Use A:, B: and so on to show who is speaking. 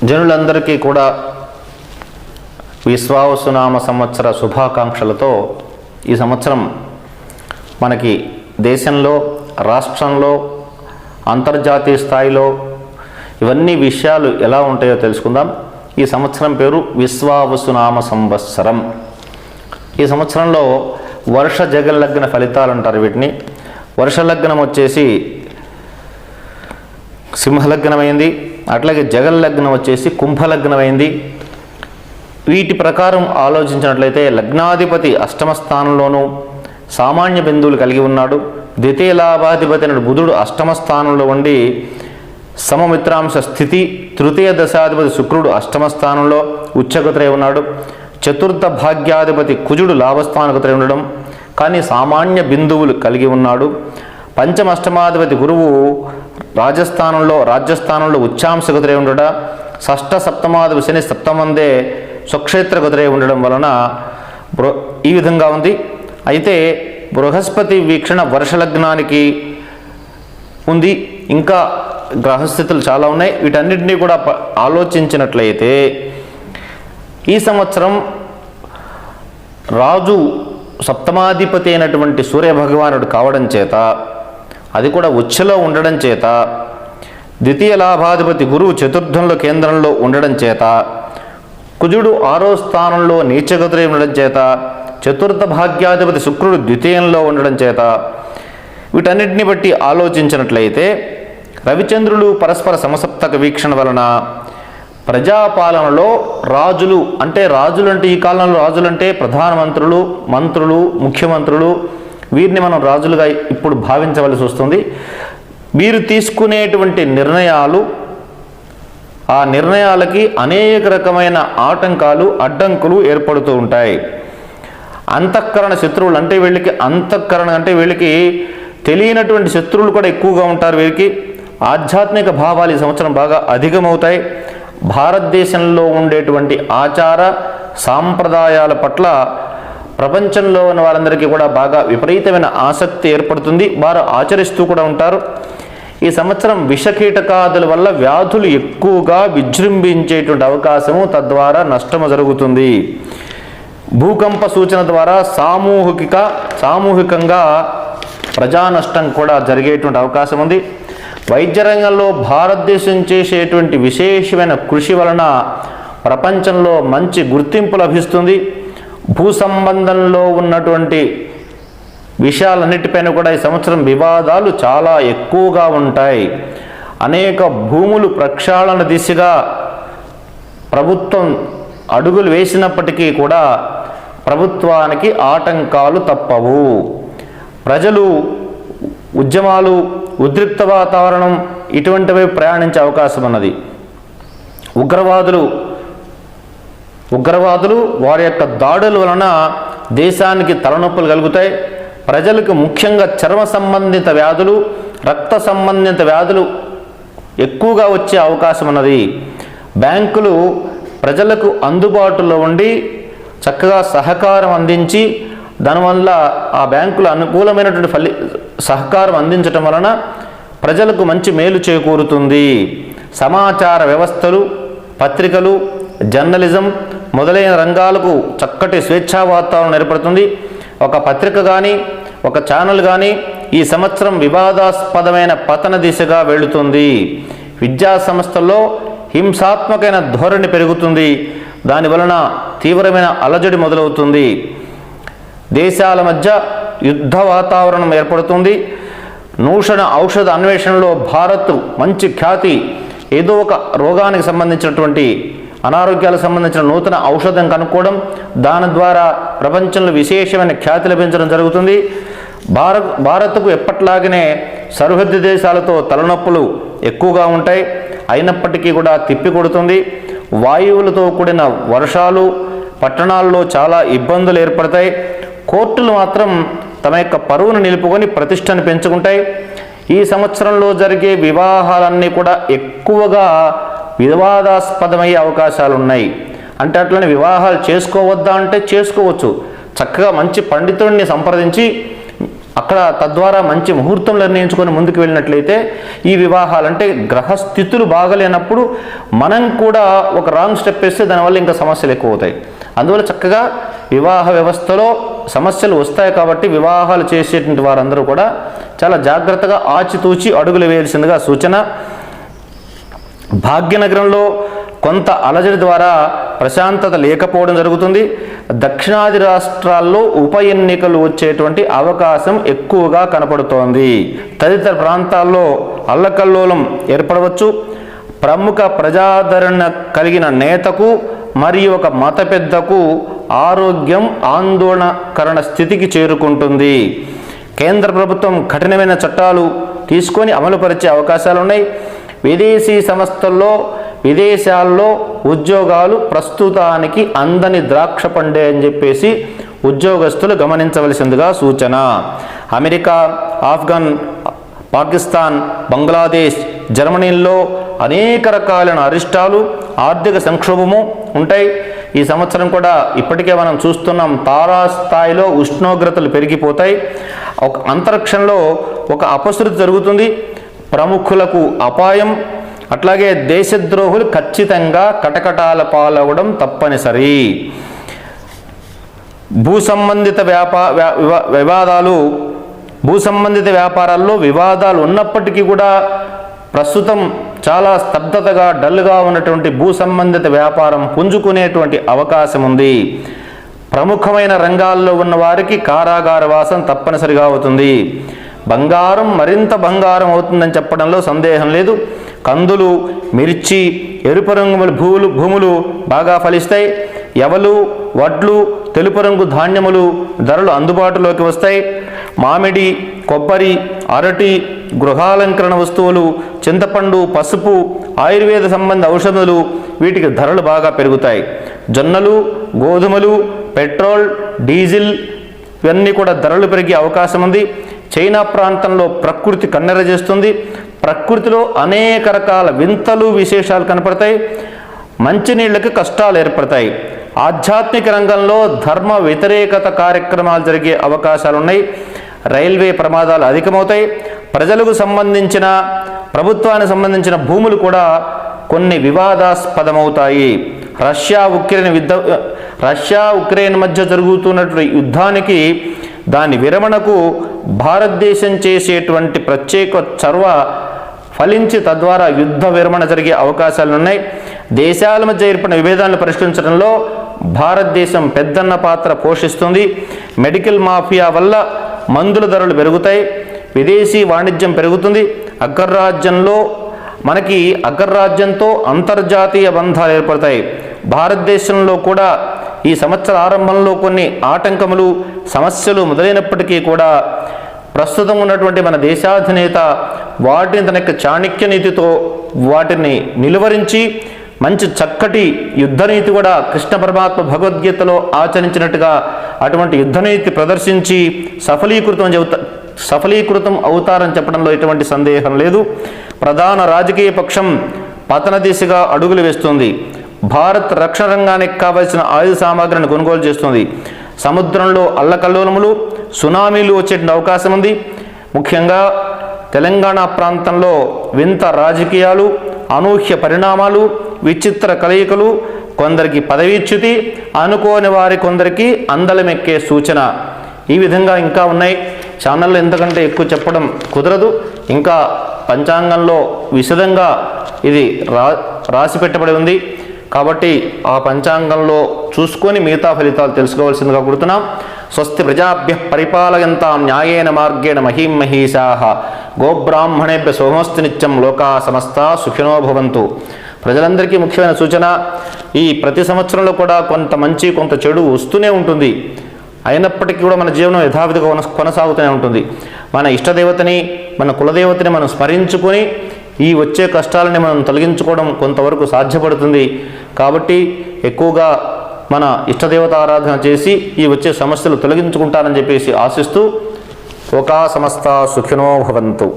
A: జనులందరికీ కూడా విశ్వావసునామ సంవత్సర శుభాకాంక్షలతో ఈ సంవత్సరం మనకి దేశంలో, రాష్ట్రంలో, అంతర్జాతీయ స్థాయిలో ఇవన్నీ విషయాలు ఎలా ఉంటాయో తెలుసుకుందాం. ఈ సంవత్సరం పేరు విశ్వావసునామ సంవత్సరం. ఈ సంవత్సరంలో వర్ష జగల్లగ్న ఫలితాలు అంటారు వీటిని. వర్షలగ్నం వచ్చేసి సింహలగ్నమైంది, అట్లాగే జగల్లగ్నం వచ్చేసి కుంభలగ్నమైంది. వీటి ప్రకారం ఆలోచించినట్లయితే లగ్నాధిపతి అష్టమ స్థానంలోనూ సామాన్య బిందువులు కలిగి ఉన్నాడు. ద్వితీయ లాభాధిపతి అయిన బుధుడు అష్టమ స్థానంలో ఉండి సమమిత్రాంశ స్థితి. తృతీయ దశాధిపతి శుక్రుడు అష్టమ స్థానంలో ఉచ్చగతురై ఉన్నాడు. చతుర్థ భాగ్యాధిపతి కుజుడు లాభస్థానగతురై ఉండడం కానీ సామాన్య బిందువులు కలిగి ఉన్నాడు. పంచమ అష్టమాధిపతి గురువు రాజ్యస్థానంలో ఉచ్చాంశగతురై ఉండడ. షష్ఠ సప్తమాధిపతి శని సప్తమందే స్వక్షేత్రగతురై ఉండడం వలన ఈ విధంగా ఉంది. అయితే బృహస్పతి వీక్షణ వర్షలగ్నానికి ఉంది. ఇంకా గ్రహస్థితులు చాలా ఉన్నాయి. వీటన్నిటినీ కూడా ఆలోచించినట్లయితే ఈ సంవత్సరం రాజు సప్తమాధిపతి అయినటువంటి సూర్యభగవానుడు కావడం చేత, అది కూడా ఉచ్చలో ఉండడం చేత, ద్వితీయ లాభాధిపతి గురువు చతుర్థంలో కేంద్రంలో ఉండడం చేత, కుజుడు ఆరో స్థానంలో నీచగతురై ఉండడం చేత, చతుర్థ భాగ్యాధిపతి శుక్రుడు ద్వితీయంలో ఉండడం చేత, వీటన్నిటిని బట్టి ఆలోచించినట్లయితే రవిచంద్రులు పరస్పర సమసప్తక వీక్షణ వలన ప్రజాపాలనలో రాజులు అంటే ఈ కాలంలో రాజులంటే ప్రధానమంత్రులు, మంత్రులు, ముఖ్యమంత్రులు, వీరిని మనం రాజులుగా ఇప్పుడు భావించవలసి వస్తుంది. వీరు తీసుకునేటువంటి నిర్ణయాలు, ఆ నిర్ణయాలకి అనేక రకమైన ఆటంకాలు, అడ్డంకులు ఏర్పడుతూ ఉంటాయి. అంతఃకరణ శత్రువులు అంటే వీళ్ళకి తెలియనటువంటి శత్రువులు కూడా ఎక్కువగా ఉంటారు. వీరికి ఆధ్యాత్మిక భావాలు ఈ సంవత్సరం బాగా అధికమవుతాయి. భారతదేశంలో ఉండేటువంటి ఆచార సాంప్రదాయాల పట్ల ప్రపంచంలో ఉన్న వారందరికీ కూడా బాగా విపరీతమైన ఆసక్తి ఏర్పడుతుంది. వారు ఆచరిస్తూ కూడా ఉంటారు. ఈ సంవత్సరం విషకీటకాదుల వల్ల వ్యాధులు ఎక్కువగా విజృంభించేటువంటి అవకాశము, తద్వారా నష్టము జరుగుతుంది. భూకంప సూచన ద్వారా సామూహికంగా ప్రజా నష్టం కూడా జరిగేటువంటి అవకాశం ఉంది. వైద్య రంగంలో భారతదేశం చేసేటువంటి విశేషమైన కృషి వలన ప్రపంచంలో మంచి గుర్తింపు లభిస్తుంది. భూ సంబంధంలో ఉన్నటువంటి విషయాలన్నిటిపైన కూడా ఈ సంవత్సరం వివాదాలు చాలా ఎక్కువగా ఉంటాయి. అనేక భూములు ప్రక్షాళన దిశగా ప్రభుత్వం అడుగులు వేసినప్పటికీ కూడా ప్రభుత్వానికి ఆటంకాలు తప్పవు. ప్రజలు ఉద్యమాలు, ఉద్రిక్త వాతావరణం ఇటువంటివి ప్రయాణించే అవకాశం ఉన్నది. ఉగ్రవాదులు వారి యొక్క దాడుల వలన దేశానికి తలనొప్పులు కలుగుతాయి. ప్రజలకు ముఖ్యంగా చర్మ సంబంధిత వ్యాధులు, రక్త సంబంధిత వ్యాధులు ఎక్కువగా వచ్చే అవకాశం ఉన్నది. బ్యాంకులు ప్రజలకు అందుబాటులో ఉండి చక్కగా సహకారం అందించి, దానివల్ల ఆ బ్యాంకులు అనుకూలమైనటువంటి సహకారం అందించటం వలన ప్రజలకు మంచి మేలు చేకూరుతుంది. సమాచార వ్యవస్థలు, పత్రికలు, జర్నలిజం మొదలైన రంగాలకు చక్కటి స్వేచ్ఛా వాతావరణం ఏర్పడుతుంది. ఒక పత్రిక కానీ, ఒక ఛానల్ కానీ ఈ సంవత్సరం వివాదాస్పదమైన పతన దిశగా వెళుతుంది. విద్యా సంస్థల్లో హింసాత్మకమైన ధోరణి పెరుగుతుంది. దానివలన తీవ్రమైన అలజడి మొదలవుతుంది. దేశాల మధ్య యుద్ధ వాతావరణం ఏర్పడుతుంది. నూతన ఔషధ అన్వేషణలో భారత్ మంచి ఖ్యాతి, ఏదో ఒక రోగానికి సంబంధించినటువంటి అనారోగ్యాలకు సంబంధించిన నూతన ఔషధం కనుక్కోవడం, దాని ద్వారా ప్రపంచంలో విశేషమైన ఖ్యాతి లభించడం జరుగుతుంది. భారత్కు ఎప్పట్లాగనే సరిహద్దు దేశాలతో తలనొప్పులు ఎక్కువగా ఉంటాయి. అయినప్పటికీ కూడా తిప్పికొడుతుంది. వాయువులతో కూడిన వర్షాలు, పట్టణాల్లో చాలా ఇబ్బందులు ఏర్పడతాయి. కోర్టులు మాత్రం తమ యొక్క పరువును నిలుపుకొని ప్రతిష్టను పెంచుకుంటాయి. ఈ సంవత్సరంలో జరిగే వివాహాలన్నీ కూడా ఎక్కువగా వివాదాస్పదమయ్యే అవకాశాలు ఉన్నాయి. అంటే అట్లనే వివాహాలు చేసుకోవద్దా అంటే చేసుకోవచ్చు. చక్కగా మంచి పండితుడిని సంప్రదించి అక్కడ తద్వారా మంచి ముహూర్తం నిర్ణయించుకొని ముందుకు వెళ్ళినట్లయితే ఈ వివాహాలు అంటే గ్రహస్థితులు బాగలేనప్పుడు మనం కూడా ఒక రాంగ్ స్టెప్ వేస్తే దానివల్ల ఇంకా సమస్యలు ఎక్కువ అవుతాయి. అందువల్ల చక్కగా వివాహ వ్యవస్థలో సమస్యలు వస్తాయి కాబట్టి వివాహాలు చేసేటువంటి వారందరూ కూడా చాలా జాగ్రత్తగా ఆచితూచి అడుగులు వేయాల్సిందిగా సూచన. భాగ్యనగరంలో కొంత అలజడి ద్వారా ప్రశాంతత లేకపోవడం జరుగుతుంది. దక్షిణాది రాష్ట్రాల్లో ఉప ఎన్నికలు వచ్చేటువంటి అవకాశం ఎక్కువగా కనపడుతోంది. తదితర ప్రాంతాల్లో అల్లకల్లోలం ఏర్పడవచ్చు. ప్రముఖ ప్రజాదరణ కలిగిన నేతకు మరియు ఒక మత పెద్దకు ఆరోగ్యం ఆందోళనకరణ స్థితికి చేరుకుంటుంది. కేంద్ర ప్రభుత్వం కఠినమైన చట్టాలు తీసుకొని అమలుపరిచే అవకాశాలు ఉన్నాయి. విదేశీ సంస్థల్లో విదేశాల్లో ఉద్యోగాలు ప్రస్తుతానికి అందని ద్రాక్ష పండే అని చెప్పేసి ఉద్యోగస్తులు గమనించవలసిందిగా సూచన. అమెరికా, ఆఫ్ఘన్, పాకిస్తాన్, బంగ్లాదేశ్, జర్మనీల్లో అనేక రకాలైన అరిష్టాలు, ఆర్థిక సంక్షోభము ఉంటాయి. ఈ సంవత్సరం కూడా ఇప్పటికే మనం చూస్తున్నాం, తారాస్థాయిలో ఉష్ణోగ్రతలు పెరిగిపోతాయి. ఒక అంతరిక్షంలో ఒక అపశృతి జరుగుతుంది. ప్రముఖులకు అపాయం, అట్లాగే దేశద్రోహులు ఖచ్చితంగా కటకటాల పాలవడం తప్పనిసరి. భూ సంబంధిత వ్యాపారాల్లో వివాదాలు ఉన్నప్పటికీ కూడా ప్రస్తుతం చాలా స్తబ్దతగా డల్గా ఉన్నటువంటి భూ సంబంధిత వ్యాపారం పుంజుకునేటువంటి అవకాశం ఉంది. ప్రముఖమైన రంగాల్లో ఉన్న వారికి కారాగార వాసం తప్పనిసరిగా అవుతుంది. బంగారం మరింత బంగారం అవుతుందని చెప్పడంలో సందేహం లేదు. కందులు, మిర్చి, ఎరుపు రంగు భూములు బాగా ఫలిస్తాయి. యవలు, వడ్లు, తెలుపు రంగు ధాన్యములు ధరలు అందుబాటులోకి వస్తాయి. మామిడి, కొబ్బరి, అరటి, గృహాలంకరణ వస్తువులు, చింతపండు, పసుపు, ఆయుర్వేద సంబంధ ఔషధాలు వీటికి ధరలు బాగా పెరుగుతాయి. జొన్నలు, గోధుమలు, పెట్రోల్, డీజిల్ ఇవన్నీ కూడా ధరలు పెరిగే అవకాశం ఉంది. చైనా ప్రాంతంలో ప్రకృతి కన్నెర చేస్తుంది. ప్రకృతిలో అనేక రకాల వింతలు విశేషాలు కనపడతాయి. మంచినీళ్ళకి కష్టాలు ఏర్పడతాయి. ఆధ్యాత్మిక రంగంలో ధర్మ వ్యతిరేకత కార్యక్రమాలు జరిగే అవకాశాలు ఉన్నాయి. రైల్వే ప్రమాదాలు అధికమవుతాయి. ప్రజలకు సంబంధించిన, ప్రభుత్వానికి సంబంధించిన భూములు కూడా కొన్ని వివాదాస్పదమవుతాయి. రష్యా ఉక్రెయిన్ మధ్య జరుగుతున్నటువంటి యుద్ధానికి, దాని విరమణకు భారతదేశం చేసేటువంటి ప్రత్యేక చొరవ ఫలించి తద్వారా యుద్ధ విరమణ జరిగే అవకాశాలు ఉన్నాయి. దేశాల మధ్య ఏర్పడిన విభేదాలను పరిష్కరించడంలో భారతదేశం పెద్దన్న పాత్ర పోషిస్తుంది. మెడికల్ మాఫియా వల్ల మందుల ధరలు పెరుగుతాయి. విదేశీ వాణిజ్యం పెరుగుతుంది. అగ్రరాజ్యంతో అంతర్జాతీయ బంధాలు ఏర్పడతాయి. భారతదేశంలో కూడా ఈ సంవత్సర ఆరంభంలో కొన్ని ఆటంకములు, సమస్యలు మొదలైనప్పటికీ కూడా ప్రస్తుతం ఉన్నటువంటి మన దేశాధినేత వాటిని తన యొక్క చాణక్య నీతితో వాటిని నిలువరించి మంచి చక్కటి యుద్ధనీతి కూడా కృష్ణ పరమాత్మ భగవద్గీతలో ఆచరించినట్టుగా అటువంటి యుద్ధనీతి ప్రదర్శించి సఫలీకృతం అవుతారని చెప్పడంలో ఎటువంటి సందేహం లేదు. ప్రధాన రాజకీయ పక్షం పతన దిశగా అడుగులు వేస్తుంది. భారత్ రక్షణ రంగానికి కావలసిన ఆయుధ సామాగ్రిని కొనుగోలు చేస్తుంది. సముద్రంలో అల్లకల్లోలములు, సునామీలు వచ్చే అవకాశం ఉంది. ముఖ్యంగా తెలంగాణ ప్రాంతంలో వింత రాజకీయాలు, అనూహ్య పరిణామాలు, విచిత్ర కలయికలు, కొందరికి పదవీచ్యుతి, అనుకోని వారి కొందరికి అందలమెక్కే సూచన. ఈ విధంగా ఇంకా ఉన్నాయి. ఛానల్లో ఎంతకంటే ఎక్కువ చెప్పడం కుదరదు. ఇంకా పంచాంగంలో విశదంగా ఇది రాసి పెట్టబడి ఉంది కాబట్టి ఆ పంచాంగంలో చూసుకొని మిగతా ఫలితాలు తెలుసుకోవాల్సిందిగా కోరుతున్నాం. స్వస్తి ప్రజాభ్యః పరిపాలయంతాం న్యాయేన మార్గేణ మహీం మహీషాః గోబ్రాహ్మణేభ్య సోమస్తు నిత్యం లోకా సమస్తా సుఖినో భవంతు. ప్రజలందరికీ ముఖ్యమైన సూచన, ఈ ప్రతి సంవత్సరంలో కూడా కొంత మంచి కొంత చెడు వస్తూనే ఉంటుంది. అయినప్పటికీ కూడా మన జీవనం యథావిధిగా కొనసాగుతూనే ఉంటుంది. మన ఇష్టదేవతని, మన కులదేవతని మనం స్మరించుకొని ఈ వచ్చే కష్టాలని మనం తొలగించుకోవడం కొంతవరకు సాధ్యపడుతుంది. కాబట్టి ఎక్కువగా మన ఇష్టదేవత ఆరాధన చేసి ఈ వచ్చే సమస్యలు తొలగించుకుంటారని చెప్పేసి ఆశిస్తూ లోకా సమస్తా సుఖినో భవంతు.